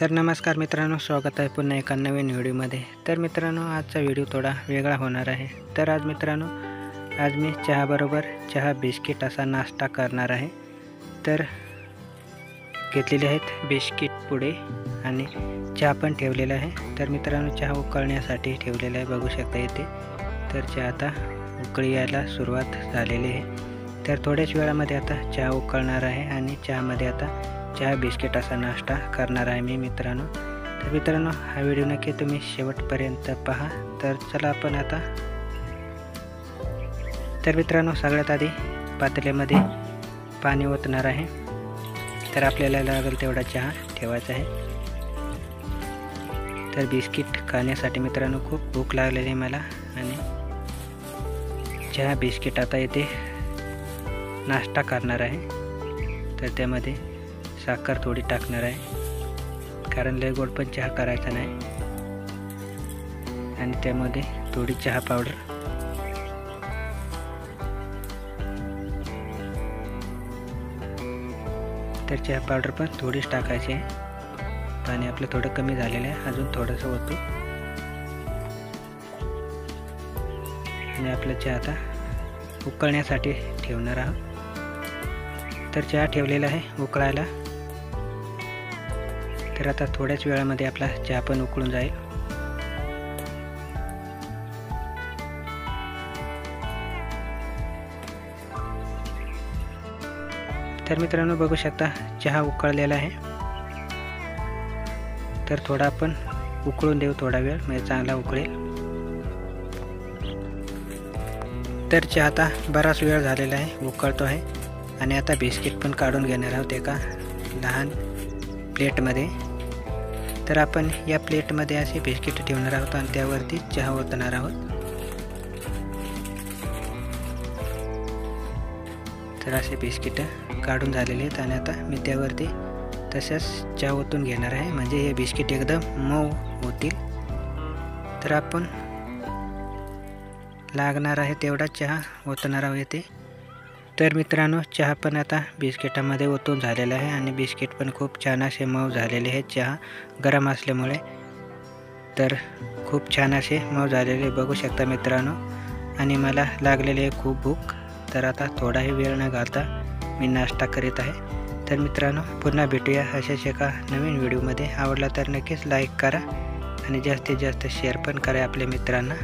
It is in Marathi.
तर नमस्कार मित्रांनो, स्वागत आहे पुन्हा एका नवीन व्हिडिओमध्ये। तर मित्रांनो, आजचा व्हिडिओ थोडा वेगळा होणार आहे। तर आज मित्रांनो, आज मी चहाबरोबर चहा बिस्किट असा नाश्ता करणार आहे। तर घेतलेले आहेत बिस्किट पुडे आणि चहा पण ठेवलेला आहे। तर मित्रांनो, चहा उकळण्यासाठी ठेवलेला आहे, बघू शकता इथे। तर चहा आता उकळी यायला सुरुवात झालेली आहे। तर थोड्याच वेळामध्ये आता चहा उकळणार आहे आणि चहामध्ये आता चहा बिस्किट असा नाश्ता करणार आहे मी मित्रांनो। तर मित्रांनो, हा व्हिडिओ नक्की तुम्ही शेवटपर्यंत पहा। तर चला आपण आता, तर मित्रांनो, सगळ्यात आधी पातेल्यामध्ये पाणी ओतणार आहे। तर आपल्याला लागेल तेवढा चहा ठेवायचा आहे। तर बिस्किट खाण्यासाठी मित्रांनो खूप भूक लागलेली आहे मला आणि चहा बिस्किट आता इथे नाश्ता करणार आहे। तर त्यामध्ये साखर थोडी टाकणार आहे, कारण लय गोड पण चहा करायचा नाही। आणि त्यामध्ये थोडी चहा पावडर, तर चहा पावडर पण थोडीच टाकायची आहे। पाणी आपलं थोडं कमी झालेलं आहे, अजून थोडंसं होतं। आणि आपला चहा आता उकळण्यासाठी ठेवणार आहोत। तर चहा ठेवलेला आहे उकळायला। तर आता थोड्याच वेळामध्ये आपला चहा पण उकळून जाईल। तर मित्रांनो, बघू शकता चहा उकळलेला आहे। तर थोडा आपण उकळून देऊ, थोडा वेळ, म्हणजे चांगला उकळेल। तर चहा आता बराच वेळ झालेला आहे, उकळतो आहे। आणि आता बिस्किट पण काढून घेणार आहोत एका लहान प्लेटमध्ये। तर आपण या प्लेटमध्ये असे बिस्किट ठेवणार आहोत आणि त्यावरती चहा ओतणार आहोत। तर असे बिस्किट काढून झालेले आहेत आणि आता मी त्यावरती तसंच चहा ओतून घेणार आहे, म्हणजे हे बिस्किट एकदम मऊ होतील। तर आपण लागणार आहे तेवढा चहा ओतणार आहोत इथे। तर मित्रांनो, चहा पण आता बिस्किटामध्ये ओतून झालेला आहे आणि बिस्किट पण खूप छान असे मऊ झालेले आहेत, चहा गरम असल्यामुळे। तर खूप छान असे मऊ झालेले बघू शकता मित्रांनो। आणि मला लागलेली आहे खूप भूक, तर आता थोडाही वेळ न घालता मी नाश्ता करीत आहे। तर मित्रांनो, पुन्हा भेटूया अशाच एका नवीन व्हिडिओमध्ये। आवडला तर नक्कीच लाईक करा आणि जास्तीत जास्त शेअर पण करा आपल्या मित्रांना।